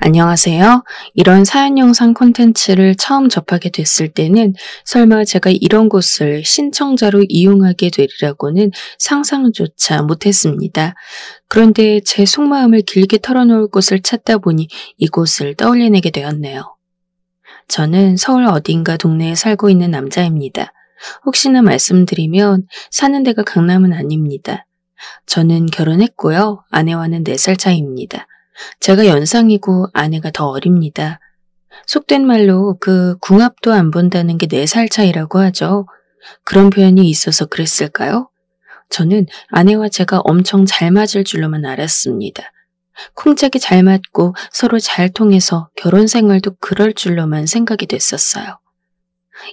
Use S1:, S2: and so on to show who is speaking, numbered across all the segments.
S1: 안녕하세요. 이런 사연 영상 콘텐츠를 처음 접하게 됐을 때는 설마 제가 이런 곳을 신청자로 이용하게 되리라고는 상상조차 못했습니다. 그런데 제 속마음을 길게 털어놓을 곳을 찾다 보니 이곳을 떠올려내게 되었네요. 저는 서울 어딘가 동네에 살고 있는 남자입니다. 혹시나 말씀드리면 사는 데가 강남은 아닙니다. 저는 결혼했고요. 아내와는 4살 차이입니다. 제가 연상이고 아내가 더 어립니다. 속된 말로 그 궁합도 안 본다는 게 4살 차이라고 하죠. 그런 표현이 있어서 그랬을까요? 저는 아내와 제가 엄청 잘 맞을 줄로만 알았습니다. 콩짝이 잘 맞고 서로 잘 통해서 결혼 생활도 그럴 줄로만 생각이 됐었어요.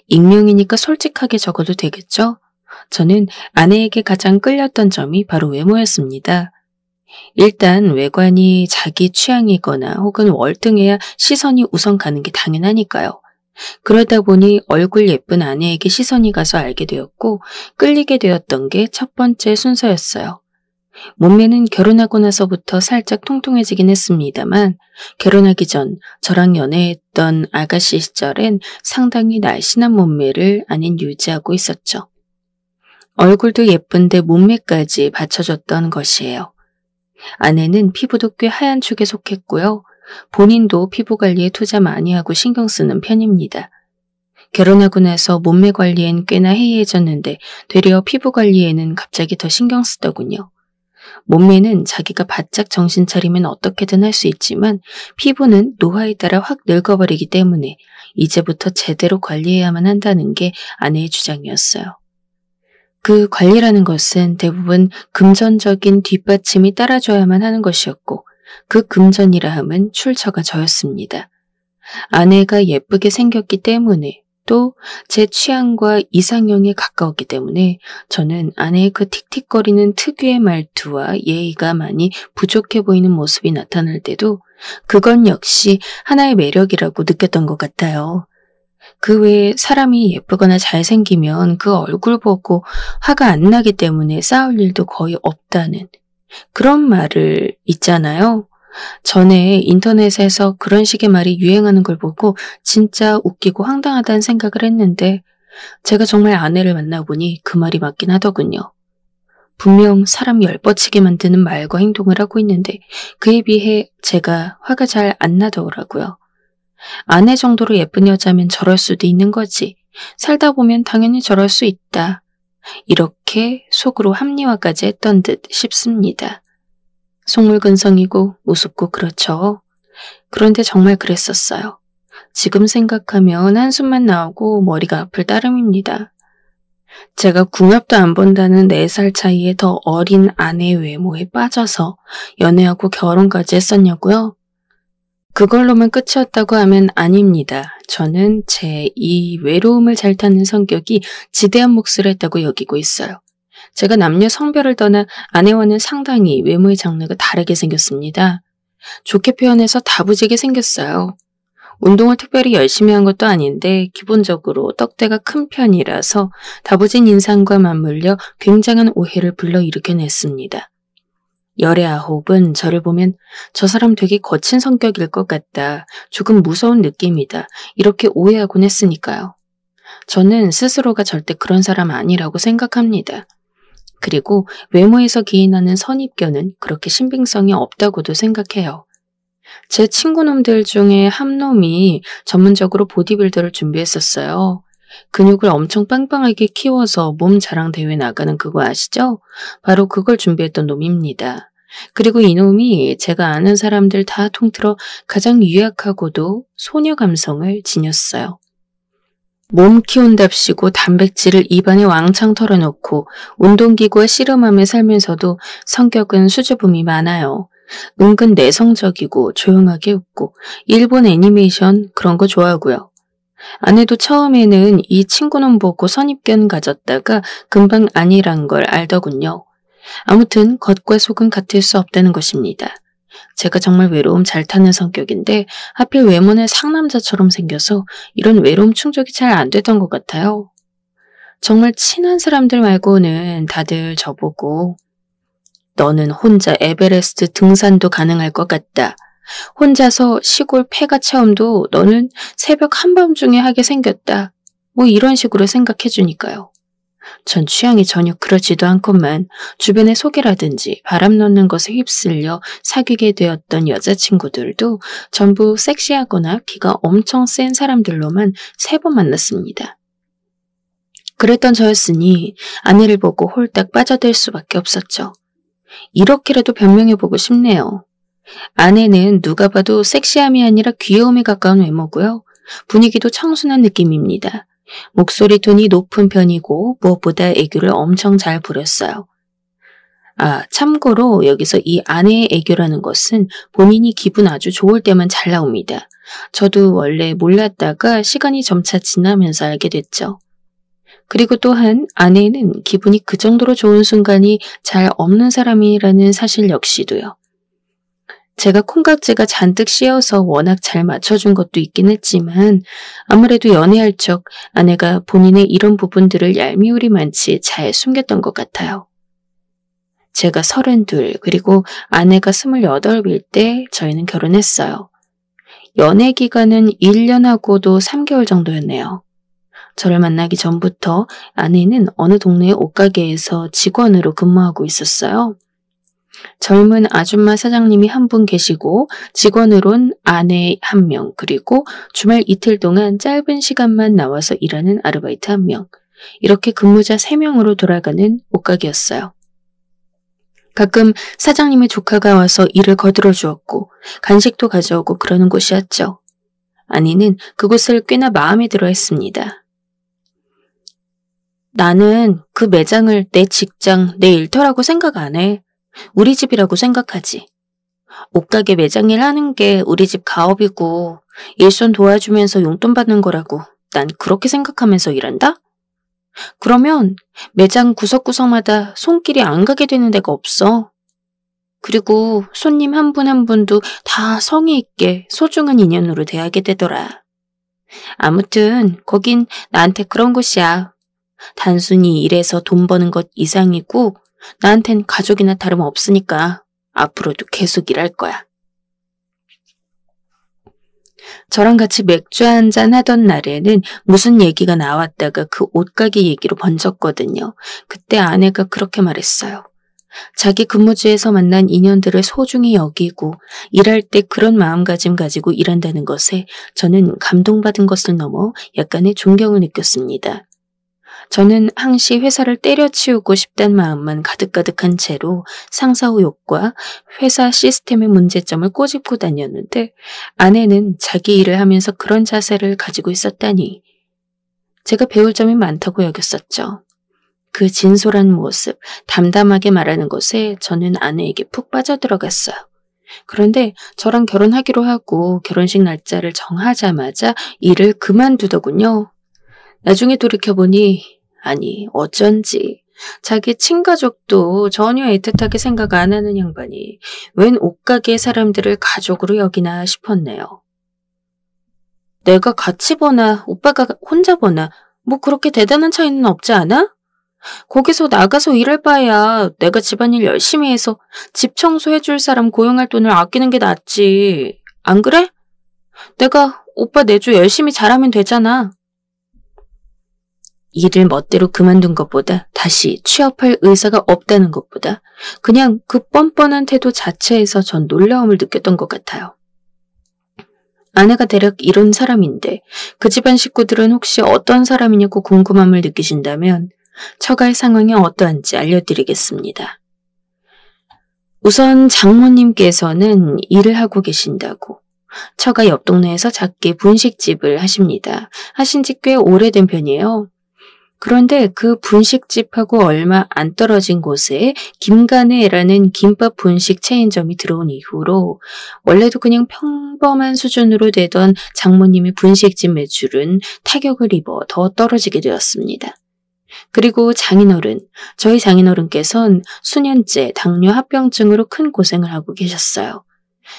S1: 익명이니까 솔직하게 적어도 되겠죠? 저는 아내에게 가장 끌렸던 점이 바로 외모였습니다. 일단 외관이 자기 취향이거나 혹은 월등해야 시선이 우선 가는 게 당연하니까요. 그러다 보니 얼굴 예쁜 아내에게 시선이 가서 알게 되었고 끌리게 되었던 게 첫 번째 순서였어요. 몸매는 결혼하고 나서부터 살짝 통통해지긴 했습니다만 결혼하기 전 저랑 연애했던 아가씨 시절엔 상당히 날씬한 몸매를 아내는 유지하고 있었죠. 얼굴도 예쁜데 몸매까지 받쳐줬던 것이에요. 아내는 피부도 꽤 하얀 축에 속했고요. 본인도 피부 관리에 투자 많이 하고 신경 쓰는 편입니다. 결혼하고 나서 몸매 관리엔 꽤나 해이해졌는데 되려 피부 관리에는 갑자기 더 신경 쓰더군요. 몸매는 자기가 바짝 정신 차리면 어떻게든 할 수 있지만 피부는 노화에 따라 확 늙어버리기 때문에 이제부터 제대로 관리해야만 한다는 게 아내의 주장이었어요. 그 관리라는 것은 대부분 금전적인 뒷받침이 따라줘야만 하는 것이었고 그 금전이라 함은 출처가 저였습니다. 아내가 예쁘게 생겼기 때문에 또 제 취향과 이상형에 가까웠기 때문에 저는 아내의 그 틱틱거리는 특유의 말투와 예의가 많이 부족해 보이는 모습이 나타날 때도 그건 역시 하나의 매력이라고 느꼈던 것 같아요. 그 외에 사람이 예쁘거나 잘생기면 그 얼굴 보고 화가 안 나기 때문에 싸울 일도 거의 없다는 그런 말을 있잖아요. 전에 인터넷에서 그런 식의 말이 유행하는 걸 보고 진짜 웃기고 황당하다는 생각을 했는데 제가 정말 아내를 만나보니 그 말이 맞긴 하더군요. 분명 사람 열뻗치게 만드는 말과 행동을 하고 있는데 그에 비해 제가 화가 잘 안 나더라고요. 아내 정도로 예쁜 여자면 저럴 수도 있는 거지. 살다 보면 당연히 저럴 수 있다. 이렇게 속으로 합리화까지 했던 듯 싶습니다. 속물근성이고 우습고 그렇죠. 그런데 정말 그랬었어요. 지금 생각하면 한숨만 나오고 머리가 아플 따름입니다. 제가 궁합도 안 본다는 4살 차이에 더 어린 아내의 외모에 빠져서 연애하고 결혼까지 했었냐고요? 그걸로만 끝이었다고 하면 아닙니다. 저는 제 이 외로움을 잘 타는 성격이 지대한 몫을 했다고 여기고 있어요. 제가 남녀 성별을 떠나 아내와는 상당히 외모의 장르가 다르게 생겼습니다. 좋게 표현해서 다부지게 생겼어요. 운동을 특별히 열심히 한 것도 아닌데 기본적으로 떡대가 큰 편이라서 다부진 인상과 맞물려 굉장한 오해를 불러일으켜냈습니다. 열의 아홉은 저를 보면 저 사람 되게 거친 성격일 것 같다. 조금 무서운 느낌이다. 이렇게 오해하곤 했으니까요. 저는 스스로가 절대 그런 사람 아니라고 생각합니다. 그리고 외모에서 기인하는 선입견은 그렇게 신빙성이 없다고도 생각해요. 제 친구놈들 중에 한 놈이 전문적으로 보디빌더를 준비했었어요. 근육을 엄청 빵빵하게 키워서 몸 자랑 대회 나가는 그거 아시죠? 바로 그걸 준비했던 놈입니다. 그리고 이놈이 제가 아는 사람들 다 통틀어 가장 유약하고도 소녀 감성을 지녔어요. 몸 키운답시고 단백질을 입안에 왕창 털어놓고 운동기구와 씨름하며 살면서도 성격은 수줍음이 많아요. 은근 내성적이고 조용하게 웃고 일본 애니메이션 그런 거 좋아하고요. 아내도 처음에는 이 친구는 보고 선입견 가졌다가 금방 아니란 걸 알더군요. 아무튼 겉과 속은 같을 수 없다는 것입니다. 제가 정말 외로움 잘 타는 성격인데 하필 외모는 상남자처럼 생겨서 이런 외로움 충족이 잘 안 되던 것 같아요. 정말 친한 사람들 말고는 다들 저보고 너는 혼자 에베레스트 등산도 가능할 것 같다. 혼자서 시골 폐가 체험도 너는 새벽 한밤중에 하게 생겼다. 뭐 이런 식으로 생각해 주니까요. 전 취향이 전혀 그렇지도 않건만 주변의 소개라든지 바람 넣는 것에 휩쓸려 사귀게 되었던 여자친구들도 전부 섹시하거나 기가 엄청 센 사람들로만 3번 만났습니다. 그랬던 저였으니 아내를 보고 홀딱 빠져들 수밖에 없었죠. 이렇게라도 변명해보고 싶네요. 아내는 누가 봐도 섹시함이 아니라 귀여움에 가까운 외모고요. 분위기도 청순한 느낌입니다. 목소리 톤이 높은 편이고 무엇보다 애교를 엄청 잘 부렸어요. 참고로 여기서 이 아내의 애교라는 것은 본인이 기분 아주 좋을 때만 잘 나옵니다. 저도 원래 몰랐다가 시간이 점차 지나면서 알게 됐죠. 그리고 또한 아내는 기분이 그 정도로 좋은 순간이 잘 없는 사람이라는 사실 역시도요. 제가 콩깍지가 잔뜩 씌어서 워낙 잘 맞춰준 것도 있긴 했지만 아무래도 연애할 적 아내가 본인의 이런 부분들을 얄미울이 많지 잘 숨겼던 것 같아요. 제가 32 그리고 아내가 28일 때 저희는 결혼했어요. 연애 기간은 1년하고도 3개월 정도였네요. 저를 만나기 전부터 아내는 어느 동네 옷가게에서 직원으로 근무하고 있었어요. 젊은 아줌마 사장님이 한 분 계시고 직원으론 아내 1명 그리고 주말 이틀 동안 짧은 시간만 나와서 일하는 아르바이트 1명 이렇게 근무자 3명으로 돌아가는 옷가게였어요. 가끔 사장님의 조카가 와서 일을 거들어 주었고 간식도 가져오고 그러는 곳이었죠. 아내는 그곳을 꽤나 마음에 들어 했습니다. 나는 그 매장을 내 직장, 내 일터라고 생각 안 해. 우리 집이라고 생각하지. 옷가게 매장 일 하는 게 우리 집 가업이고 일손 도와주면서 용돈 받는 거라고 난 그렇게 생각하면서 일한다? 그러면 매장 구석구석마다 손길이 안 가게 되는 데가 없어. 그리고 손님 한 분 한 분도 다 성의 있게 소중한 인연으로 대하게 되더라. 아무튼 거긴 나한테 그런 곳이야. 단순히 일해서 돈 버는 것 이상이고 나한텐 가족이나 다름없으니까 앞으로도 계속 일할 거야. 저랑 같이 맥주 한잔 하던 날에는 무슨 얘기가 나왔다가 그 옷가게 얘기로 번졌거든요. 그때 아내가 그렇게 말했어요. 자기 근무지에서 만난 인연들을 소중히 여기고 일할 때 그런 마음가짐 가지고 일한다는 것에 저는 감동받은 것을 넘어 약간의 존경을 느꼈습니다. 저는 항시 회사를 때려치우고 싶단 마음만 가득가득한 채로 상사 의욕과 회사 시스템의 문제점을 꼬집고 다녔는데 아내는 자기 일을 하면서 그런 자세를 가지고 있었다니 제가 배울 점이 많다고 여겼었죠. 그 진솔한 모습, 담담하게 말하는 것에 저는 아내에게 푹 빠져들어갔어요. 그런데 저랑 결혼하기로 하고 결혼식 날짜를 정하자마자 일을 그만두더군요. 나중에 돌이켜보니 아니 어쩐지 자기 친가족도 전혀 애틋하게 생각 안 하는 양반이 웬 옷가게 사람들을 가족으로 여기나 싶었네요. 내가 같이 보나 오빠가 혼자 보나 뭐 그렇게 대단한 차이는 없지 않아? 거기서 나가서 일할 바에야 내가 집안일 열심히 해서 집 청소해줄 사람 고용할 돈을 아끼는 게 낫지. 안 그래? 내가 오빠 내조 열심히 잘하면 되잖아. 일을 멋대로 그만둔 것보다 다시 취업할 의사가 없다는 것보다 그냥 그 뻔뻔한 태도 자체에서 전 놀라움을 느꼈던 것 같아요. 아내가 대략 이런 사람인데 그 집안 식구들은 혹시 어떤 사람이냐고 궁금함을 느끼신다면 처가의 상황이 어떠한지 알려드리겠습니다. 우선 장모님께서는 일을 하고 계신다고 처가 옆 동네에서 작게 분식집을 하십니다. 하신 지 꽤 오래된 편이에요. 그런데 그 분식집하고 얼마 안 떨어진 곳에 김가네라는 김밥 분식 체인점이 들어온 이후로 원래도 그냥 평범한 수준으로 되던 장모님의 분식집 매출은 타격을 입어 더 떨어지게 되었습니다. 그리고 장인어른, 저희 장인어른께서는 수년째 당뇨 합병증으로 큰 고생을 하고 계셨어요.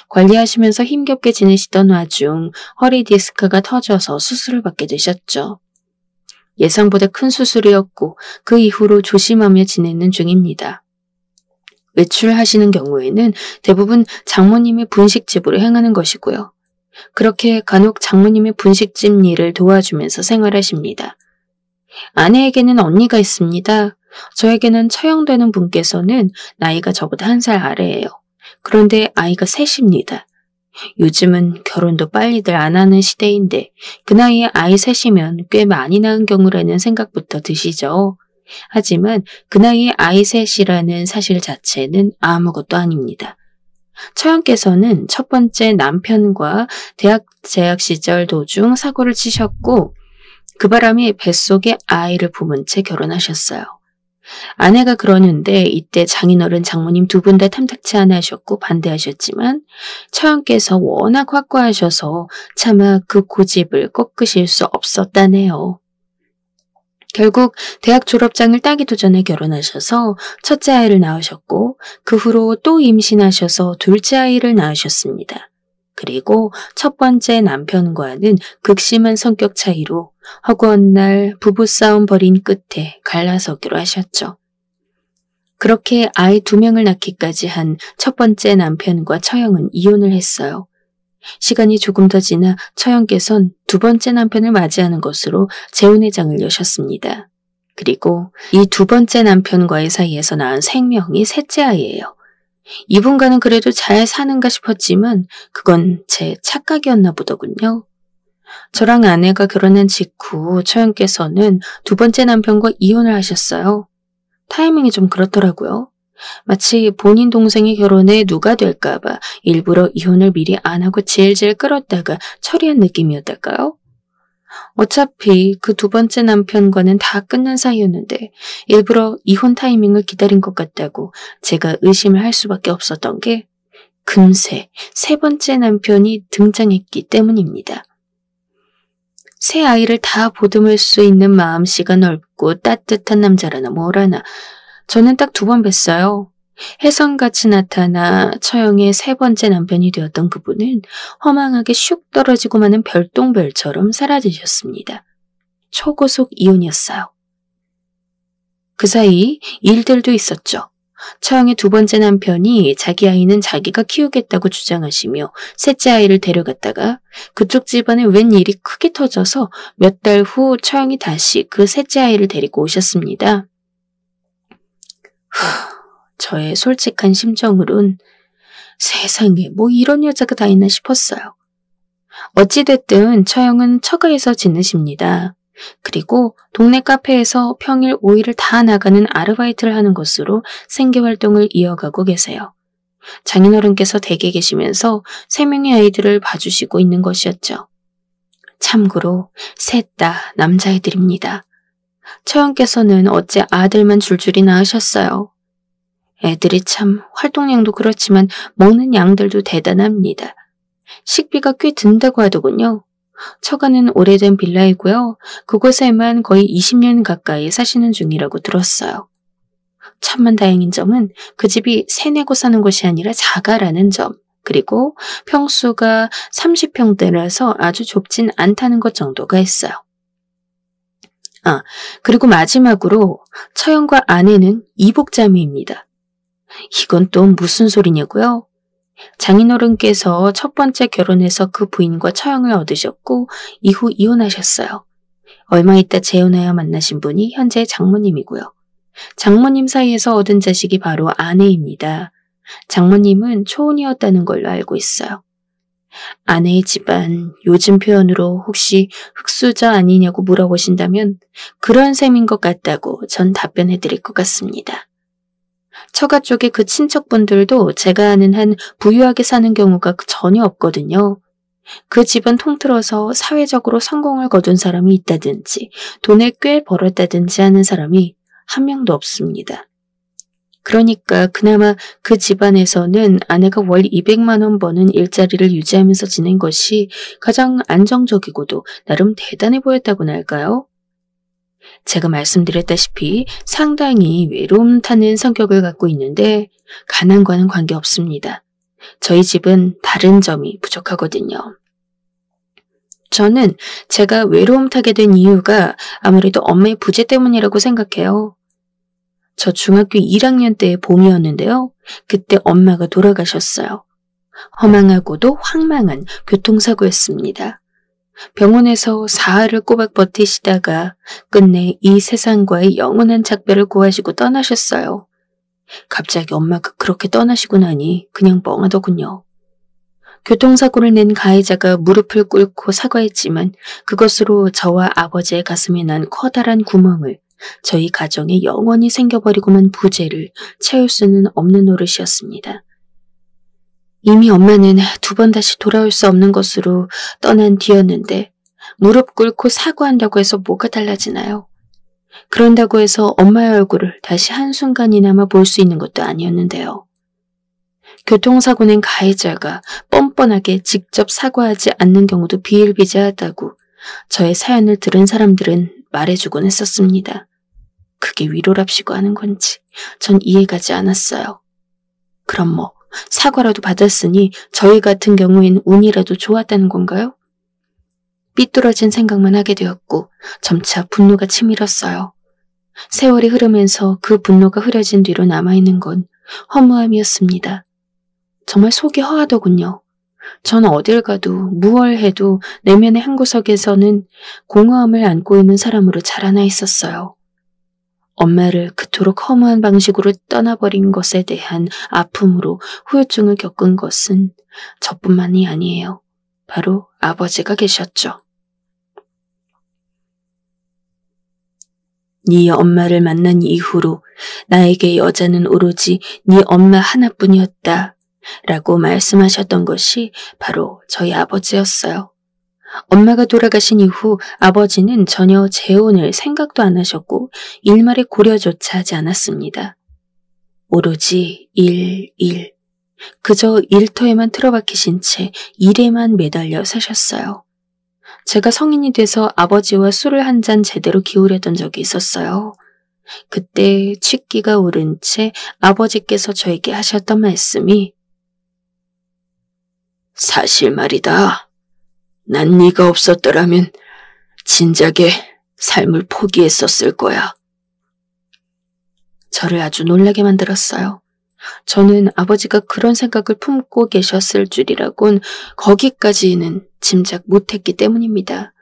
S1: 관리하시면서 힘겹게 지내시던 와중 허리 디스크가 터져서 수술을 받게 되셨죠. 예상보다 큰 수술이었고 그 이후로 조심하며 지내는 중입니다. 외출하시는 경우에는 대부분 장모님의 분식집으로 행하는 것이고요. 그렇게 간혹 장모님의 분식집 일을 도와주면서 생활하십니다. 아내에게는 언니가 있습니다. 저에게는 처형되는 분께서는 나이가 저보다 1살 아래예요. 그런데 아이가 셋입니다. 요즘은 결혼도 빨리들 안 하는 시대인데 그 나이에 아이 셋이면 꽤 많이 낳은 경우라는 생각부터 드시죠. 하지만 그 나이에 아이 셋이라는 사실 자체는 아무것도 아닙니다. 처형께서는 첫 번째 남편과 대학 재학 시절 도중 사고를 치셨고 그 바람에 뱃속에 아이를 품은 채 결혼하셨어요. 아내가 그러는데 이때 장인어른 장모님 두 분 다 탐탁치 않아 하셨고 반대하셨지만 처형께서 워낙 확고하셔서 차마 그 고집을 꺾으실 수 없었다네요. 결국 대학 졸업장을 따기도 전에 결혼하셔서 첫째 아이를 낳으셨고 그 후로 또 임신하셔서 둘째 아이를 낳으셨습니다. 그리고 첫 번째 남편과는 극심한 성격 차이로 허구한 날 부부싸움 벌인 끝에 갈라서기로 하셨죠. 그렇게 아이 2명을 낳기까지 한 첫 번째 남편과 처형은 이혼을 했어요. 시간이 조금 더 지나 처형께선 두 번째 남편을 맞이하는 것으로 재혼의 장을 여셨습니다. 그리고 이 두 번째 남편과의 사이에서 낳은 생명이 셋째 아이예요. 이분과는 그래도 잘 사는가 싶었지만 그건 제 착각이었나 보더군요. 저랑 아내가 결혼한 직후 처형께서는 두 번째 남편과 이혼을 하셨어요. 타이밍이 좀 그렇더라고요. 마치 본인 동생이 결혼해 누가 될까봐 일부러 이혼을 미리 안 하고 질질 끌었다가 처리한 느낌이었달까요? 어차피 그 두 번째 남편과는 다 끝난 사이였는데 일부러 이혼 타이밍을 기다린 것 같다고 제가 의심을 할 수밖에 없었던 게 금세 세 번째 남편이 등장했기 때문입니다. 새 아이를 다 보듬을 수 있는 마음씨가 넓고 따뜻한 남자라나 뭐라나 저는 딱 2번 뵀어요. 혜성같이 나타나 처형의 세 번째 남편이 되었던 그분은 허망하게 슉 떨어지고 마는 별똥별처럼 사라지셨습니다. 초고속 이혼이었어요. 그 사이 일들도 있었죠. 처형의 두 번째 남편이 자기 아이는 자기가 키우겠다고 주장하시며 셋째 아이를 데려갔다가 그쪽 집안에 웬 일이 크게 터져서 몇 달 후 처형이 다시 그 셋째 아이를 데리고 오셨습니다. 저의 솔직한 심정으론 세상에 뭐 이런 여자가 다 있나 싶었어요. 어찌됐든 처형은 처가에서 지내십니다. 그리고 동네 카페에서 평일 5일을 다 나가는 아르바이트를 하는 것으로 생계활동을 이어가고 계세요. 장인어른께서 댁에 계시면서 3명의 아이들을 봐주시고 있는 것이었죠. 참고로 셋 다 남자애들입니다. 처형께서는 어째 아들만 줄줄이 낳으셨어요. 애들이 참 활동량도 그렇지만 먹는 양들도 대단합니다. 식비가 꽤 든다고 하더군요. 처가는 오래된 빌라이고요. 그곳에만 거의 20년 가까이 사시는 중이라고 들었어요. 천만 다행인 점은 그 집이 새 내고 사는 곳이 아니라 자가라는 점, 그리고 평수가 30평대라서 아주 좁진 않다는 것 정도가 있어요. 그리고 마지막으로 처형과 아내는 이복자매입니다. 이건 또 무슨 소리냐고요? 장인어른께서 첫 번째 결혼해서 그 부인과 처형을 얻으셨고 이후 이혼하셨어요. 얼마 있다 재혼하여 만나신 분이 현재 장모님이고요. 장모님 사이에서 얻은 자식이 바로 아내입니다. 장모님은 초혼이었다는 걸로 알고 있어요. 아내의 집안, 요즘 표현으로 혹시 흙수저 아니냐고 물어보신다면 그런 셈인 것 같다고 전 답변해 드릴 것 같습니다. 처가 쪽의 그 친척분들도 제가 아는 한 부유하게 사는 경우가 전혀 없거든요. 그 집안 통틀어서 사회적으로 성공을 거둔 사람이 있다든지 돈을 꽤 벌었다든지 하는 사람이 한 명도 없습니다. 그러니까 그나마 그 집안에서는 아내가 월 200만 원 버는 일자리를 유지하면서 지낸 것이 가장 안정적이고도 나름 대단해 보였다고나 할까요? 제가 말씀드렸다시피 상당히 외로움 타는 성격을 갖고 있는데 가난과는 관계없습니다. 저희 집은 다른 점이 부족하거든요. 저는 제가 외로움 타게 된 이유가 아무래도 엄마의 부재 때문이라고 생각해요. 저 중학교 1학년 때의 봄이었는데요. 그때 엄마가 돌아가셨어요. 허망하고도 황망한 교통사고였습니다. 병원에서 사흘을 꼬박 버티시다가 끝내 이 세상과의 영원한 작별을 고하시고 떠나셨어요. 갑자기 엄마가 그렇게 떠나시고 나니 그냥 멍하더군요. 교통사고를 낸 가해자가 무릎을 꿇고 사과했지만 그것으로 저와 아버지의 가슴에 난 커다란 구멍을, 저희 가정에 영원히 생겨버리고만 부재를 채울 수는 없는 노릇이었습니다. 이미 엄마는 2번 다시 돌아올 수 없는 것으로 떠난 뒤였는데 무릎 꿇고 사과한다고 해서 뭐가 달라지나요? 그런다고 해서 엄마의 얼굴을 다시 한순간이나마 볼 수 있는 것도 아니었는데요. 교통사고 낸 가해자가 뻔뻔하게 직접 사과하지 않는 경우도 비일비재하다고 저의 사연을 들은 사람들은 말해주곤 했었습니다. 그게 위로랍시고 하는 건지 전 이해가지 않았어요. 그럼 뭐 사과라도 받았으니 저희 같은 경우엔 운이라도 좋았다는 건가요? 삐뚤어진 생각만 하게 되었고 점차 분노가 치밀었어요. 세월이 흐르면서 그 분노가 흐려진 뒤로 남아있는 건 허무함이었습니다. 정말 속이 허하더군요. 전 어딜 가도 무얼 해도 내면의 한 구석에서는 공허함을 안고 있는 사람으로 자라나 있었어요. 엄마를 그토록 허무한 방식으로 떠나버린 것에 대한 아픔으로 후유증을 겪은 것은 저뿐만이 아니에요. 바로 아버지가 계셨죠. 네 엄마를 만난 이후로 나에게 여자는 오로지 네 엄마 하나뿐이었다 라고 말씀하셨던 것이 바로 저희 아버지였어요. 엄마가 돌아가신 이후 아버지는 전혀 재혼을 생각도 안 하셨고 일말의 고려조차 하지 않았습니다. 오로지 일. 그저 일터에만 틀어박히신 채 일에만 매달려 사셨어요. 제가 성인이 돼서 아버지와 술을 한 잔 제대로 기울였던 적이 있었어요. 그때 취기가 오른 채 아버지께서 저에게 하셨던 말씀이 사실 말이다. 난 네가 없었더라면 진작에 삶을 포기했었을 거야. 저를 아주 놀라게 만들었어요. 저는 아버지가 그런 생각을 품고 계셨을 줄이라곤 거기까지는 짐작 못했기 때문입니다.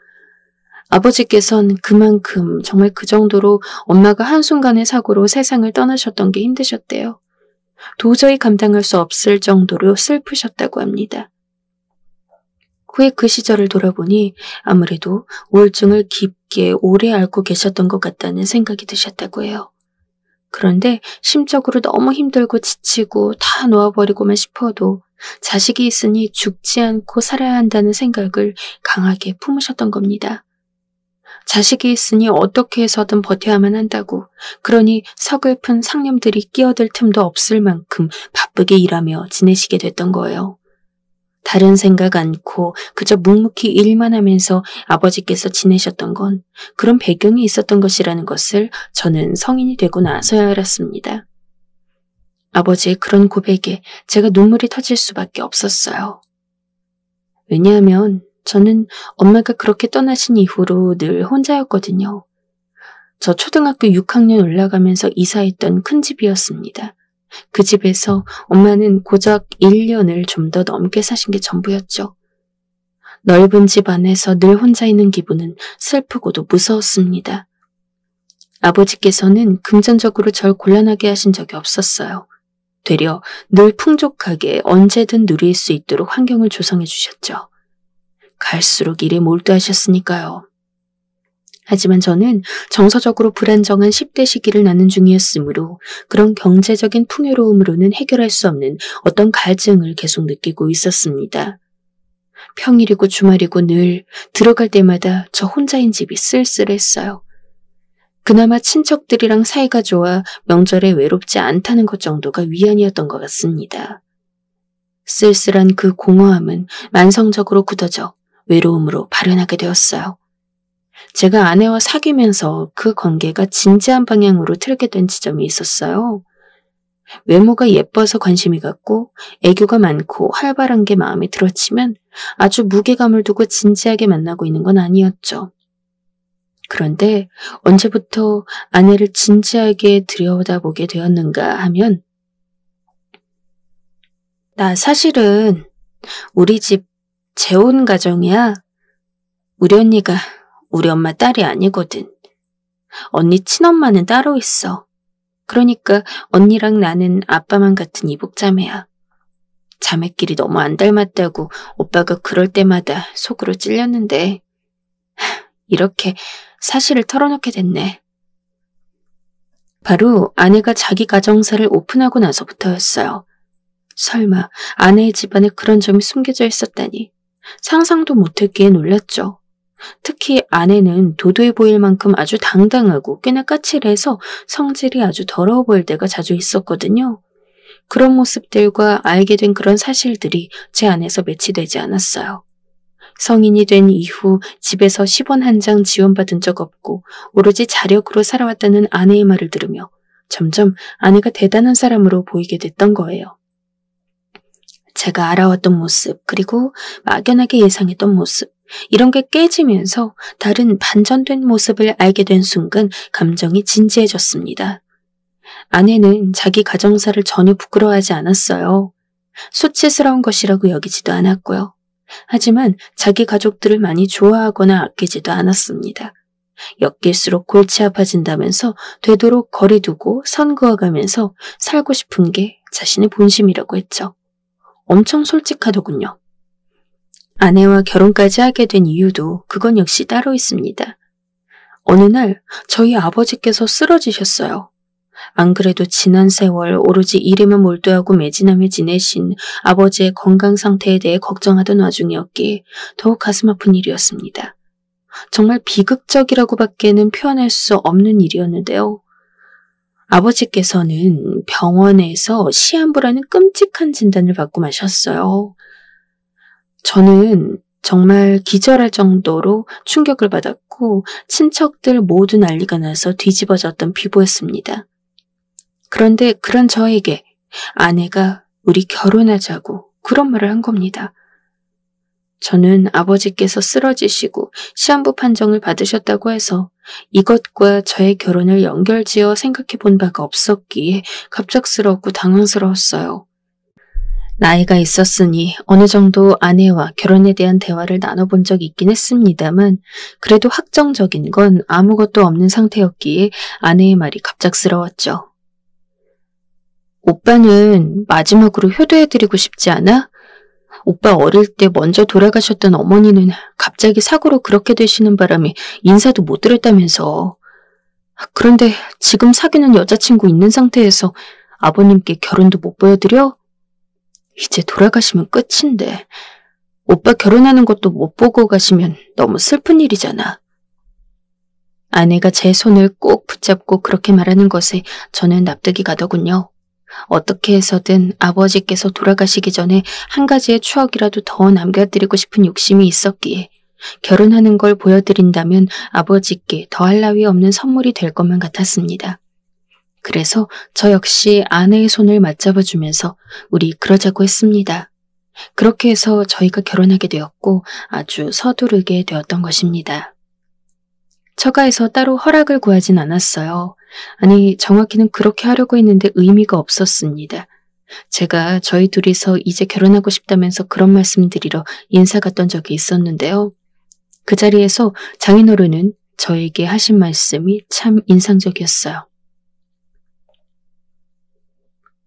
S1: 아버지께선 그만큼 정말 그 정도로 엄마가 한순간의 사고로 세상을 떠나셨던 게 힘드셨대요. 도저히 감당할 수 없을 정도로 슬프셨다고 합니다. 후에 그 시절을 돌아보니 아무래도 우울증을 깊게 오래 앓고 계셨던 것 같다는 생각이 드셨다고 해요. 그런데 심적으로 너무 힘들고 지치고 다 놓아버리고만 싶어도 자식이 있으니 죽지 않고 살아야 한다는 생각을 강하게 품으셨던 겁니다. 자식이 있으니 어떻게 해서든 버텨야만 한다고, 그러니 서글픈 상념들이 끼어들 틈도 없을 만큼 바쁘게 일하며 지내시게 됐던 거예요. 다른 생각 않고 그저 묵묵히 일만 하면서 아버지께서 지내셨던 건 그런 배경이 있었던 것이라는 것을 저는 성인이 되고 나서야 알았습니다. 아버지의 그런 고백에 제가 눈물이 터질 수밖에 없었어요. 왜냐하면 저는 엄마가 그렇게 떠나신 이후로 늘 혼자였거든요. 저 초등학교 6학년 올라가면서 이사했던 큰 집이었습니다. 그 집에서 엄마는 고작 1년을 좀 더 넘게 사신 게 전부였죠. 넓은 집 안에서 늘 혼자 있는 기분은 슬프고도 무서웠습니다. 아버지께서는 금전적으로 절 곤란하게 하신 적이 없었어요. 되려 늘 풍족하게 언제든 누릴 수 있도록 환경을 조성해 주셨죠. 갈수록 일에 몰두하셨으니까요. 하지만 저는 정서적으로 불안정한 10대 시기를 나는 중이었으므로 그런 경제적인 풍요로움으로는 해결할 수 없는 어떤 갈증을 계속 느끼고 있었습니다. 평일이고 주말이고 늘 들어갈 때마다 저 혼자인 집이 쓸쓸했어요. 그나마 친척들이랑 사이가 좋아 명절에 외롭지 않다는 것 정도가 위안이었던 것 같습니다. 쓸쓸한 그 공허함은 만성적으로 굳어져 외로움으로 발현하게 되었어요. 제가 아내와 사귀면서 그 관계가 진지한 방향으로 틀게 된 지점이 있었어요. 외모가 예뻐서 관심이 갔고 애교가 많고 활발한 게 마음에 들었지만 아주 무게감을 두고 진지하게 만나고 있는 건 아니었죠. 그런데 언제부터 아내를 진지하게 들여다보게 되었는가 하면, 나 사실은 우리 집 재혼 가정이야. 우리 언니가 우리 엄마 딸이 아니거든. 언니 친엄마는 따로 있어. 그러니까 언니랑 나는 아빠만 같은 이복자매야. 자매끼리 너무 안 닮았다고 오빠가 그럴 때마다 속으로 찔렸는데 이렇게 사실을 털어놓게 됐네. 바로 아내가 자기 가정사를 오픈하고 나서부터였어요. 설마 아내의 집안에 그런 점이 숨겨져 있었다니 상상도 못했기에 놀랐죠. 특히 아내는 도도해 보일 만큼 아주 당당하고 꽤나 까칠해서 성질이 아주 더러워 보일 때가 자주 있었거든요. 그런 모습들과 알게 된 그런 사실들이 제 안에서 매치되지 않았어요. 성인이 된 이후 집에서 10원 한 장 지원받은 적 없고 오로지 자력으로 살아왔다는 아내의 말을 들으며 점점 아내가 대단한 사람으로 보이게 됐던 거예요. 제가 알아왔던 모습, 그리고 막연하게 예상했던 모습, 이런 게 깨지면서 다른 반전된 모습을 알게 된 순간 감정이 진지해졌습니다. 아내는 자기 가정사를 전혀 부끄러워하지 않았어요. 수치스러운 것이라고 여기지도 않았고요. 하지만 자기 가족들을 많이 좋아하거나 아끼지도 않았습니다. 엮일수록 골치 아파진다면서 되도록 거리 두고 선 그어가면서 살고 싶은 게 자신의 본심이라고 했죠. 엄청 솔직하더군요. 아내와 결혼까지 하게 된 이유도 그건 역시 따로 있습니다. 어느 날 저희 아버지께서 쓰러지셨어요. 안 그래도 지난 세월 오로지 일에만 몰두하고 매진하며 지내신 아버지의 건강 상태에 대해 걱정하던 와중이었기에 더욱 가슴 아픈 일이었습니다. 정말 비극적이라고밖에는 표현할 수 없는 일이었는데요. 아버지께서는 병원에서 시한부라는 끔찍한 진단을 받고 마셨어요. 저는 정말 기절할 정도로 충격을 받았고 친척들 모두 난리가 나서 뒤집어졌던 피부였습니다. 그런데 그런 저에게 아내가 우리 결혼하자고 그런 말을 한 겁니다. 저는 아버지께서 쓰러지시고 시한부 판정을 받으셨다고 해서 이것과 저의 결혼을 연결지어 생각해 본 바가 없었기에 갑작스럽고 당황스러웠어요. 나이가 있었으니 어느 정도 아내와 결혼에 대한 대화를 나눠본 적이 있긴 했습니다만 그래도 확정적인 건 아무것도 없는 상태였기에 아내의 말이 갑작스러웠죠. 오빠는 마지막으로 효도해드리고 싶지 않아? 오빠 어릴 때 먼저 돌아가셨던 어머니는 갑자기 사고로 그렇게 되시는 바람에 인사도 못 드렸다면서. 그런데 지금 사귀는 여자친구 있는 상태에서 아버님께 결혼도 못 보여드려? 이제 돌아가시면 끝인데 오빠 결혼하는 것도 못 보고 가시면 너무 슬픈 일이잖아. 아내가 제 손을 꼭 붙잡고 그렇게 말하는 것에 저는 납득이 가더군요. 어떻게 해서든 아버지께서 돌아가시기 전에 한 가지의 추억이라도 더 남겨드리고 싶은 욕심이 있었기에 결혼하는 걸 보여드린다면 아버지께 더할 나위 없는 선물이 될 것만 같았습니다. 그래서 저 역시 아내의 손을 맞잡아주면서 우리 그러자고 했습니다. 그렇게 해서 저희가 결혼하게 되었고 아주 서두르게 되었던 것입니다. 처가에서 따로 허락을 구하진 않았어요. 아니, 정확히는 그렇게 하려고 했는데 의미가 없었습니다. 제가 저희 둘이서 이제 결혼하고 싶다면서 그런 말씀드리러 인사 갔던 적이 있었는데요. 그 자리에서 장인어른은 저에게 하신 말씀이 참 인상적이었어요.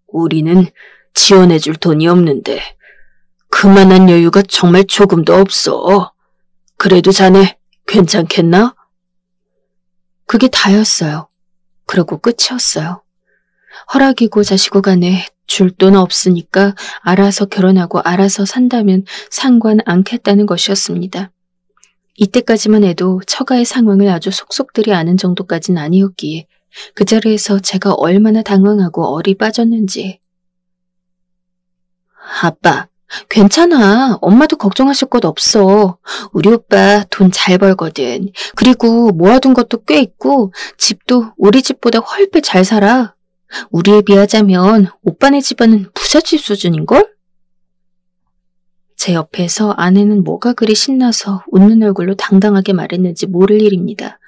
S1: 우리는 지원해줄 돈이 없는데 그만한 여유가 정말 조금도 없어. 그래도 자네 괜찮겠나? 그게 다였어요. 그러고 끝이었어요. 허락이고 자시고 간에 줄 돈 없으니까 알아서 결혼하고 알아서 산다면 상관 않겠다는 것이었습니다. 이때까지만 해도 처가의 상황을 아주 속속들이 아는 정도까지는 아니었기에 그 자리에서 제가 얼마나 당황하고 얼이 빠졌는지. 아빠, 괜찮아. 엄마도 걱정하실 것 없어. 우리 오빠 돈 잘 벌거든. 그리고 모아둔 것도 꽤 있고 집도 우리 집보다 훨씬 잘 살아. 우리에 비하자면 오빠네 집안은 부잣집 수준인걸? 제 옆에서 아내는 뭐가 그리 신나서 웃는 얼굴로 당당하게 말했는지 모를 일입니다.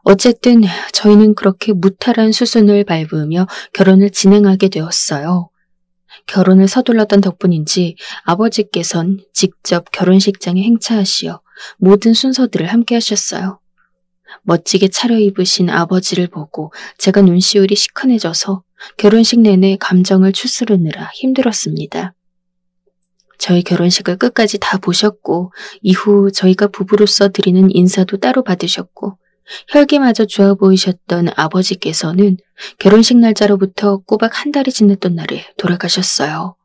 S1: 어쨌든 저희는 그렇게 무탈한 수순을 밟으며 결혼을 진행하게 되었어요. 결혼을 서둘렀던 덕분인지 아버지께선 직접 결혼식장에 행차하시어 모든 순서들을 함께 하셨어요. 멋지게 차려입으신 아버지를 보고 제가 눈시울이 시큰해져서 결혼식 내내 감정을 추스르느라 힘들었습니다. 저희 결혼식을 끝까지 다 보셨고 이후 저희가 부부로서 드리는 인사도 따로 받으셨고 혈기마저 좋아 보이셨던 아버지께서는 결혼식 날짜로부터 꼬박 한 달이 지났던 날에 돌아가셨어요.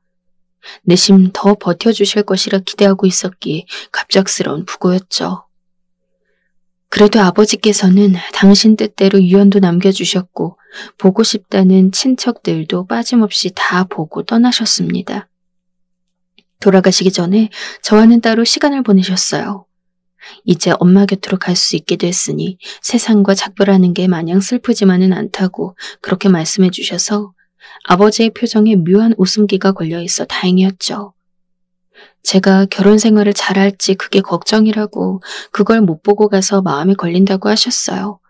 S1: 내심 더 버텨주실 것이라 기대하고 있었기에 갑작스러운 부고였죠. 그래도 아버지께서는 당신 뜻대로 유언도 남겨주셨고 보고 싶다는 친척들도 빠짐없이 다 보고 떠나셨습니다. 돌아가시기 전에 저와는 따로 시간을 보내셨어요. 이제 엄마 곁으로 갈 수 있게 됐으니 세상과 작별하는 게 마냥 슬프지만은 않다고 그렇게 말씀해 주셔서 아버지의 표정에 묘한 웃음기가 걸려있어 다행이었죠. 제가 결혼 생활을 잘할지 그게 걱정이라고 그걸 못 보고 가서 마음에 걸린다고 하셨어요.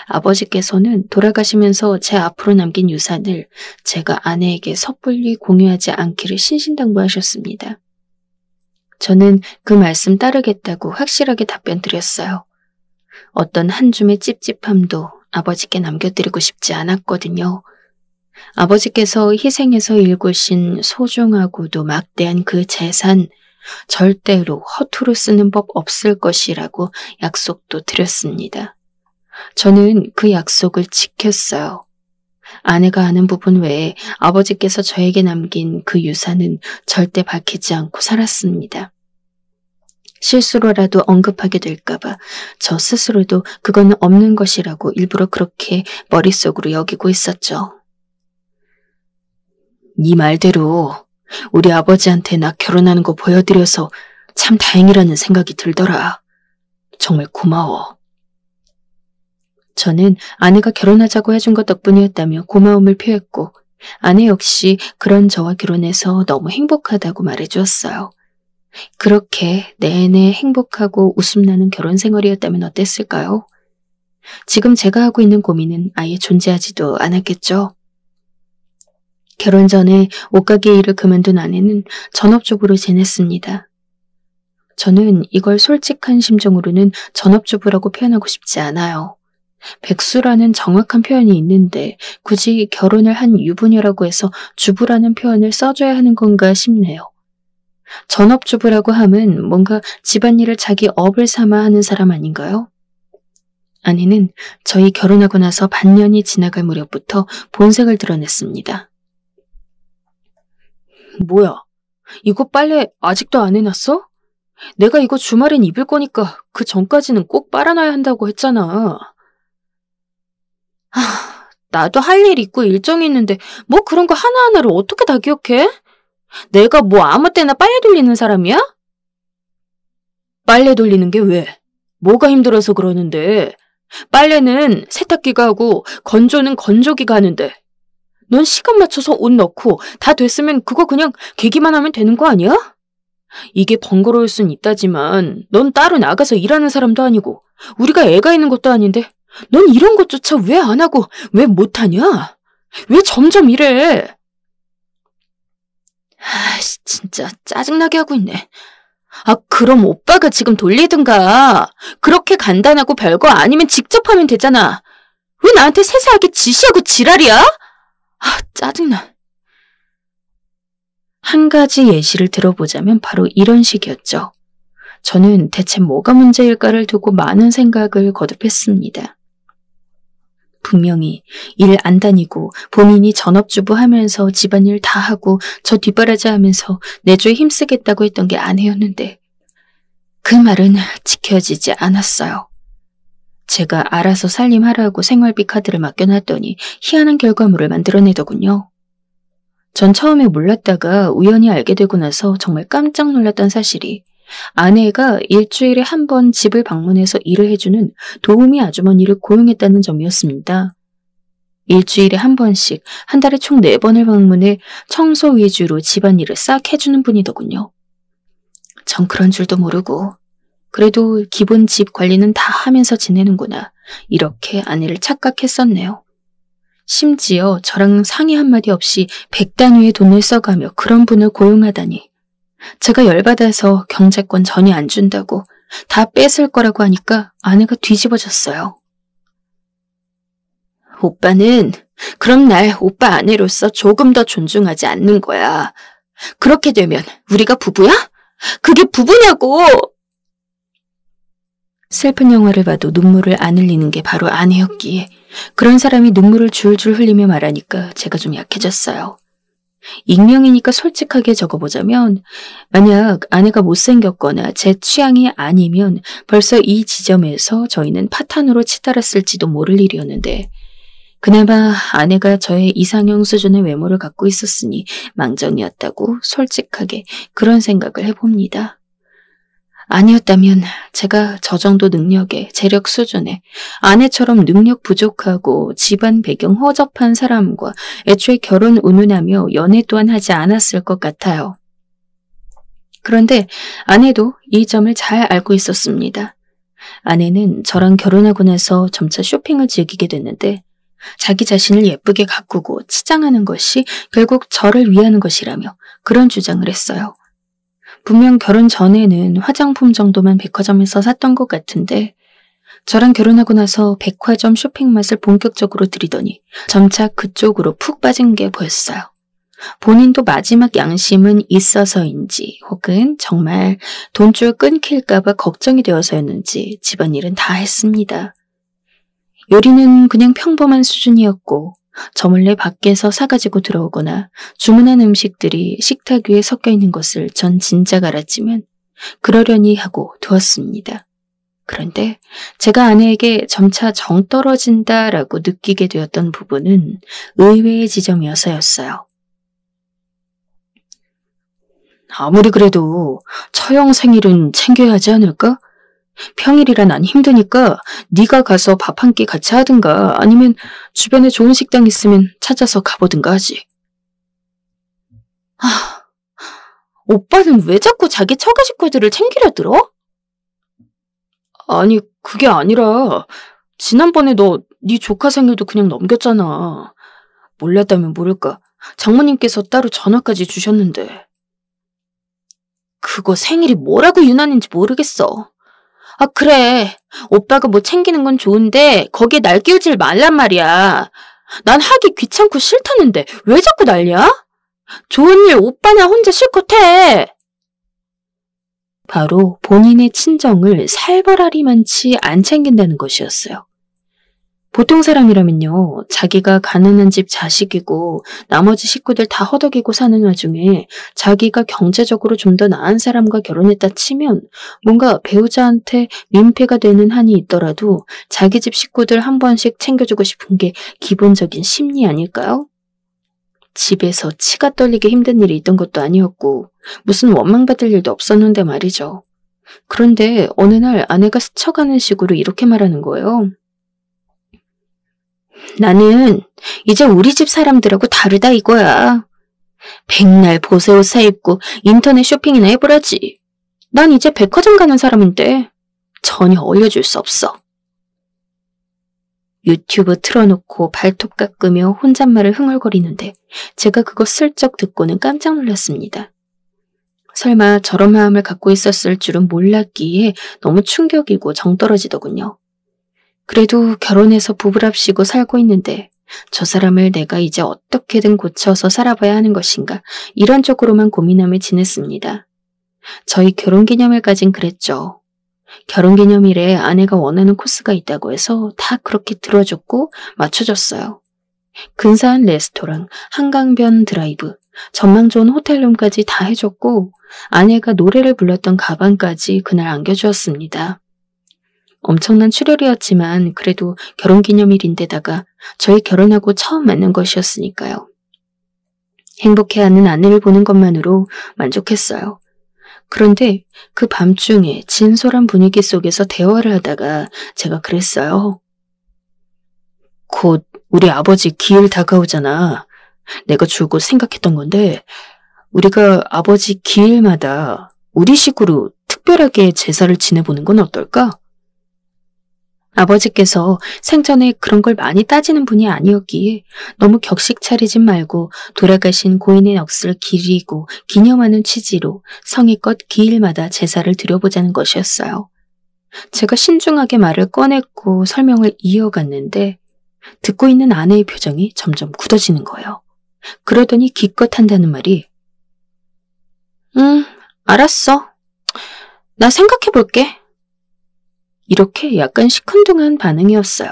S1: 아버지께서는 돌아가시면서 제 앞으로 남긴 유산을 제가 아내에게 섣불리 공유하지 않기를 신신당부하셨습니다. 저는 그 말씀 따르겠다고 확실하게 답변 드렸어요. 어떤 한 줌의 찝찝함도 아버지께 남겨드리고 싶지 않았거든요. 아버지께서 희생해서 일구신 소중하고도 막대한 그 재산 절대로 허투루 쓰는 법 없을 것이라고 약속도 드렸습니다. 저는 그 약속을 지켰어요. 아내가 아는 부분 외에 아버지께서 저에게 남긴 그 유산은 절대 밝히지 않고 살았습니다. 실수로라도 언급하게 될까봐 저 스스로도 그건 없는 것이라고 일부러 그렇게 머릿속으로 여기고 있었죠. 네 말대로 우리 아버지한테 나 결혼하는 거 보여드려서 참 다행이라는 생각이 들더라. 정말 고마워. 저는 아내가 결혼하자고 해준 것 덕분이었다며 고마움을 표했고 아내 역시 그런 저와 결혼해서 너무 행복하다고 말해주었어요. 그렇게 내내 행복하고 웃음나는 결혼 생활이었다면 어땠을까요? 지금 제가 하고 있는 고민은 아예 존재하지도 않았겠죠. 결혼 전에 옷가게 일을 그만둔 아내는 전업주부로 지냈습니다. 저는 이걸 솔직한 심정으로는 전업주부라고 표현하고 싶지 않아요. 백수라는 정확한 표현이 있는데 굳이 결혼을 한 유부녀라고 해서 주부라는 표현을 써줘야 하는 건가 싶네요. 전업주부라고 함은 뭔가 집안일을 자기 업을 삼아 하는 사람 아닌가요? 아내는 저희 결혼하고 나서 반년이 지나갈 무렵부터 본색을 드러냈습니다. 뭐야, 이거 빨래 아직도 안 해놨어? 내가 이거 주말엔 입을 거니까 그 전까지는 꼭 빨아놔야 한다고 했잖아. 나도 할 일 있고 일정이 있는데 뭐 그런 거 하나하나를 어떻게 다 기억해? 내가 뭐 아무 때나 빨래 돌리는 사람이야? 빨래 돌리는 게 왜? 뭐가 힘들어서 그러는데? 빨래는 세탁기가 하고 건조는 건조기가 하는데 넌 시간 맞춰서 옷 넣고 다 됐으면 그거 그냥 개기만 하면 되는 거 아니야? 이게 번거로울 순 있다지만 넌 따로 나가서 일하는 사람도 아니고 우리가 애가 있는 것도 아닌데 넌 이런 것조차 왜 안 하고 왜 못하냐? 왜 점점 이래? 진짜 짜증나게 하고 있네. 그럼 오빠가 지금 돌리든가. 그렇게 간단하고 별거 아니면 직접 하면 되잖아. 왜 나한테 세세하게 지시하고 지랄이야? 짜증나. 한 가지 예시를 들어보자면 바로 이런 식이었죠. 저는 대체 뭐가 문제일까를 두고 많은 생각을 거듭했습니다. 분명히 일 안 다니고 본인이 전업주부 하면서 집안일 다 하고 저 뒷바라지 하면서 내조에 힘쓰겠다고 했던 게 아내였는데 그 말은 지켜지지 않았어요. 제가 알아서 살림하라고 생활비 카드를 맡겨놨더니 희한한 결과물을 만들어내더군요. 전 처음에 몰랐다가 우연히 알게 되고 나서 정말 깜짝 놀랐던 사실이 아내가 일주일에 한 번 집을 방문해서 일을 해주는 도우미 아주머니를 고용했다는 점이었습니다. 일주일에 한 번씩 한 달에 총 4번을 방문해 청소 위주로 집안일을 싹 해주는 분이더군요. 전 그런 줄도 모르고 그래도 기본 집 관리는 다 하면서 지내는구나. 이렇게 아내를 착각했었네요. 심지어 저랑 상의 한마디 없이 100단위의 돈을 써가며 그런 분을 고용하다니. 제가 열받아서 경제권 전혀 안 준다고 다 뺏을 거라고 하니까 아내가 뒤집어졌어요. 오빠는 그럼 날 오빠 아내로서 조금 더 존중하지 않는 거야. 그렇게 되면 우리가 부부야? 그게 부부냐고! 슬픈 영화를 봐도 눈물을 안 흘리는 게 바로 아내였기에 그런 사람이 눈물을 줄줄 흘리며 말하니까 제가 좀 약해졌어요. 익명이니까 솔직하게 적어보자면 만약 아내가 못생겼거나 제 취향이 아니면 벌써 이 지점에서 저희는 파탄으로 치달았을지도 모를 일이었는데 그나마 아내가 저의 이상형 수준의 외모를 갖고 있었으니 망정이었다고 솔직하게 그런 생각을 해봅니다. 아니었다면 제가 저 정도 능력에 재력 수준에 아내처럼 능력 부족하고 집안 배경 허접한 사람과 애초에 결혼 운운하며 연애 또한 하지 않았을 것 같아요. 그런데 아내도 이 점을 잘 알고 있었습니다. 아내는 저랑 결혼하고 나서 점차 쇼핑을 즐기게 됐는데 자기 자신을 예쁘게 가꾸고 치장하는 것이 결국 저를 위하는 것이라며 그런 주장을 했어요. 분명 결혼 전에는 화장품 정도만 백화점에서 샀던 것 같은데 저랑 결혼하고 나서 백화점 쇼핑 맛을 본격적으로 들이더니 점차 그쪽으로 푹 빠진 게 보였어요. 본인도 마지막 양심은 있어서인지 혹은 정말 돈줄 끊길까봐 걱정이 되어서였는지 집안일은 다 했습니다. 요리는 그냥 평범한 수준이었고 저 몰래 밖에서 사가지고 들어오거나 주문한 음식들이 식탁 위에 섞여 있는 것을 전 진작 알았지만 그러려니 하고 두었습니다. 그런데 제가 아내에게 점차 정 떨어진다라고 느끼게 되었던 부분은 의외의 지점이어서였어요. 아무리 그래도 처형 생일은 챙겨야 하지 않을까? 평일이라 난 힘드니까 네가 가서 밥 한 끼 같이 하든가 아니면 주변에 좋은 식당 있으면 찾아서 가보든가 하지. 오빠는 왜 자꾸 자기 처가 식구들을 챙기려 들어? 아니 그게 아니라 지난번에 너 네 조카 생일도 그냥 넘겼잖아. 몰랐다면 모를까 장모님께서 따로 전화까지 주셨는데. 그거 생일이 뭐라고 유난인지 모르겠어. 그래. 오빠가 뭐 챙기는 건 좋은데 거기에 날 끼우질 말란 말이야. 난 하기 귀찮고 싫다는데 왜 자꾸 난리야? 좋은 일 오빠나 혼자 실컷 해. 바로 본인의 친정을 살벌하리만치 안 챙긴다는 것이었어요. 보통 사람이라면요. 자기가 가난한 집 자식이고 나머지 식구들 다 허덕이고 사는 와중에 자기가 경제적으로 좀 더 나은 사람과 결혼했다 치면 뭔가 배우자한테 민폐가 되는 한이 있더라도 자기 집 식구들 한 번씩 챙겨주고 싶은 게 기본적인 심리 아닐까요? 집에서 치가 떨리게 힘든 일이 있던 것도 아니었고 무슨 원망받을 일도 없었는데 말이죠. 그런데 어느 날 아내가 스쳐가는 식으로 이렇게 말하는 거예요. 나는 이제 우리 집 사람들하고 다르다 이거야. 백날 보세옷 사입고 인터넷 쇼핑이나 해보라지. 난 이제 백화점 가는 사람인데 전혀 어울려줄 수 없어. 유튜브 틀어놓고 발톱 깎으며 혼잣말을 흥얼거리는데 제가 그거 슬쩍 듣고는 깜짝 놀랐습니다. 설마 저런 마음을 갖고 있었을 줄은 몰랐기에 너무 충격이고 정 떨어지더군요. 그래도 결혼해서 부부랍시고 살고 있는데 저 사람을 내가 이제 어떻게든 고쳐서 살아봐야 하는 것인가 이런 쪽으로만 고민하며 지냈습니다. 저희 결혼기념일까진 그랬죠. 결혼기념일에 아내가 원하는 코스가 있다고 해서 다 그렇게 들어줬고 맞춰줬어요. 근사한 레스토랑, 한강변 드라이브, 전망 좋은 호텔룸까지 다 해줬고 아내가 노래를 불렀던 가방까지 그날 안겨주었습니다. 엄청난 출혈이었지만 그래도 결혼기념일인데다가 저희 결혼하고 처음 만난 것이었으니까요. 행복해하는 아내를 보는 것만으로 만족했어요. 그런데 그 밤중에 진솔한 분위기 속에서 대화를 하다가 제가 그랬어요. 곧 우리 아버지 기일 다가오잖아. 내가 줄곧 생각했던 건데 우리가 아버지 기일마다 우리 식으로 특별하게 제사를 지내보는 건 어떨까? 아버지께서 생전에 그런 걸 많이 따지는 분이 아니었기에 너무 격식 차리지 말고 돌아가신 고인의 넋을 기리고 기념하는 취지로 성의껏 기일마다 제사를 드려보자는 것이었어요. 제가 신중하게 말을 꺼냈고 설명을 이어갔는데 듣고 있는 아내의 표정이 점점 굳어지는 거예요. 그러더니 기껏 한다는 말이 알았어. 나 생각해볼게. 이렇게 약간 시큰둥한 반응이었어요.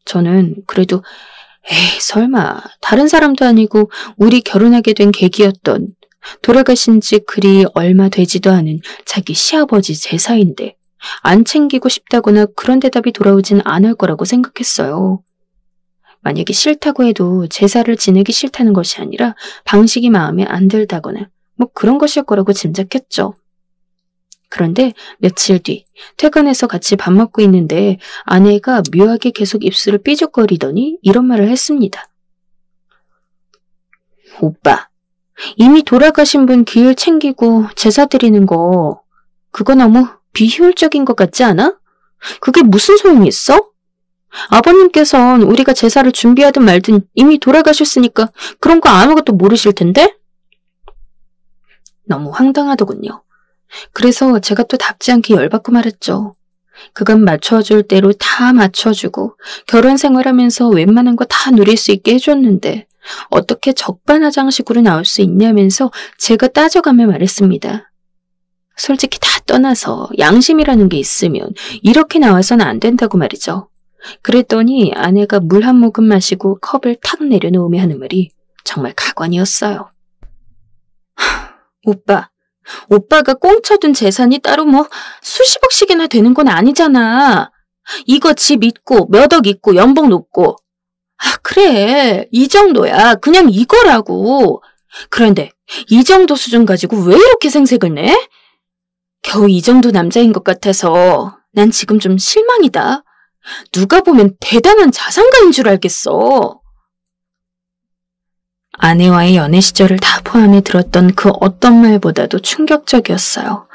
S1: 저는 그래도 설마 다른 사람도 아니고 우리 결혼하게 된 계기였던 돌아가신 지 그리 얼마 되지도 않은 자기 시아버지 제사인데 안 챙기고 싶다거나 그런 대답이 돌아오진 않을 거라고 생각했어요. 만약에 싫다고 해도 제사를 지내기 싫다는 것이 아니라 방식이 마음에 안 들다거나 뭐 그런 것일 거라고 짐작했죠. 그런데 며칠 뒤 퇴근해서 같이 밥 먹고 있는데 아내가 묘하게 계속 입술을 삐죽거리더니 이런 말을 했습니다. 오빠, 이미 돌아가신 분 기일 챙기고 제사 드리는 거 그거 너무 비효율적인 것 같지 않아? 그게 무슨 소용이 있어? 아버님께선 우리가 제사를 준비하든 말든 이미 돌아가셨으니까 그런 거 아무것도 모르실 텐데? 너무 황당하더군요. 그래서 제가 또 답지 않게 열받고 말했죠. 그간 맞춰줄 대로 다 맞춰주고 결혼 생활하면서 웬만한 거 다 누릴 수 있게 해줬는데 어떻게 적반하장식으로 나올 수 있냐면서 제가 따져가며 말했습니다. 솔직히 다 떠나서 양심이라는 게 있으면 이렇게 나와서는 안 된다고 말이죠. 그랬더니 아내가 물 한 모금 마시고 컵을 탁 내려놓으며 하는 말이 정말 가관이었어요. 오빠가 꽁쳐둔 재산이 따로 뭐 수십억씩이나 되는 건 아니잖아. 이거 집 있고 몇 억 있고 연봉 높고. 그래. 이 정도야. 그냥 이거라고. 그런데 이 정도 수준 가지고 왜 이렇게 생색을 내? 겨우 이 정도 남자인 것 같아서 난 지금 좀 실망이다. 누가 보면 대단한 자산가인 줄 알겠어. 아내와의 연애 시절을 다 포함해 들었던 그 어떤 말보다도 충격적이었어요.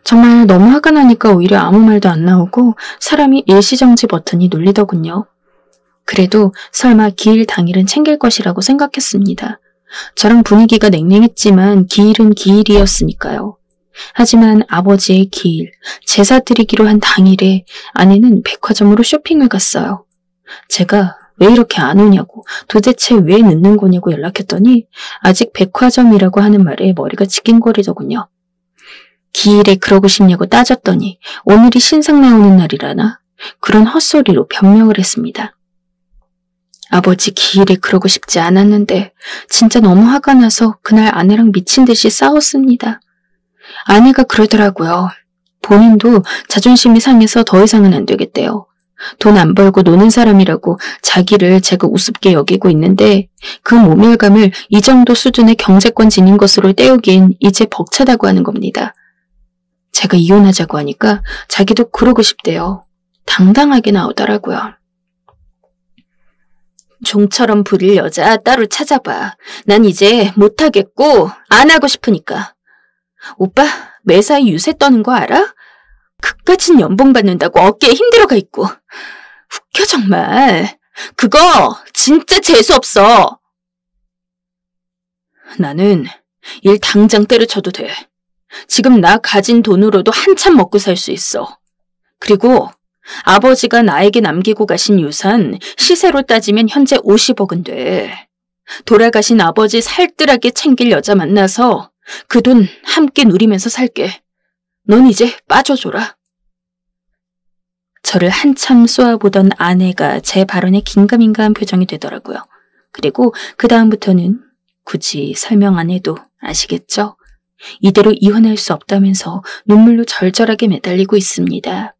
S1: 정말 너무 화가 나니까 오히려 아무 말도 안 나오고 사람이 일시정지 버튼이 눌리더군요. 그래도 설마 기일 당일은 챙길 것이라고 생각했습니다. 저랑 분위기가 냉랭했지만 기일은 기일이었으니까요. 하지만 아버지의 기일, 제사 드리기로 한 당일에 아내는 백화점으로 쇼핑을 갔어요. 제가 왜 이렇게 안 오냐고, 도대체 왜 늦는 거냐고 연락했더니 아직 백화점이라고 하는 말에 머리가 지긴거리더군요. 기일에 그러고 싶냐고 따졌더니 오늘이 신상 나오는 날이라나 그런 헛소리로 변명을 했습니다. 아버지 기일에 그러고 싶지 않았는데 진짜 너무 화가 나서 그날 아내랑 미친 듯이 싸웠습니다. 아내가 그러더라고요. 본인도 자존심이 상해서 더 이상은 안 되겠대요. 돈 안 벌고 노는 사람이라고 자기를 제가 우습게 여기고 있는데 그 모멸감을 이 정도 수준의 경제권 지닌 것으로 떼우기엔 이제 벅차다고 하는 겁니다. 제가 이혼하자고 하니까 자기도 그러고 싶대요. 당당하게 나오더라고요. 종처럼 부릴 여자 따로 찾아봐. 난 이제 못하겠고 안 하고 싶으니까. 오빠 매사에 유세 떠는 거 알아? 그까진 연봉 받는다고 어깨에 힘들어가 있고. 웃겨 정말. 그거 진짜 재수없어. 나는 일 당장 때려쳐도 돼. 지금 나 가진 돈으로도 한참 먹고 살 수 있어. 그리고 아버지가 나에게 남기고 가신 유산 시세로 따지면 현재 50억은 돼. 돌아가신 아버지 살뜰하게 챙길 여자 만나서 그 돈 함께 누리면서 살게. 넌 이제 빠져줘라. 저를 한참 쏘아보던 아내가 제 발언에 긴가민가한 표정이 되더라고요. 그리고 그 다음부터는 굳이 설명 안 해도 아시겠죠? 이대로 이혼할 수 없다면서 눈물로 절절하게 매달리고 있습니다.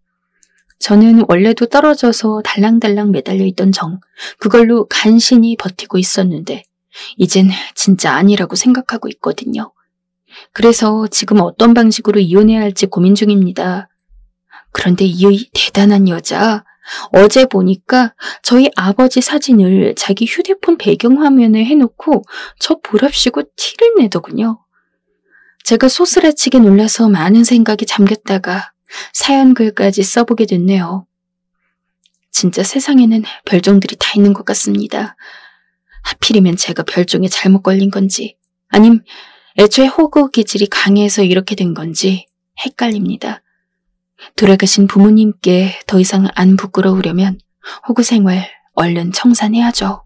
S1: 저는 원래도 떨어져서 달랑달랑 매달려 있던 그걸로 간신히 버티고 있었는데 이젠 진짜 아니라고 생각하고 있거든요. 그래서 지금 어떤 방식으로 이혼해야 할지 고민 중입니다. 그런데 이 대단한 여자, 어제 보니까 저희 아버지 사진을 자기 휴대폰 배경화면에 해놓고 저 보랍시고 티를 내더군요. 제가 소스라치게 놀라서 많은 생각이 잠겼다가 사연 글까지 써보게 됐네요. 진짜 세상에는 별종들이 다 있는 것 같습니다. 하필이면 제가 별종에 잘못 걸린 건지, 아님 애초에 호구 기질이 강해서 이렇게 된 건지 헷갈립니다. 돌아가신 부모님께 더 이상 안 부끄러우려면 호구 생활 얼른 청산해야죠.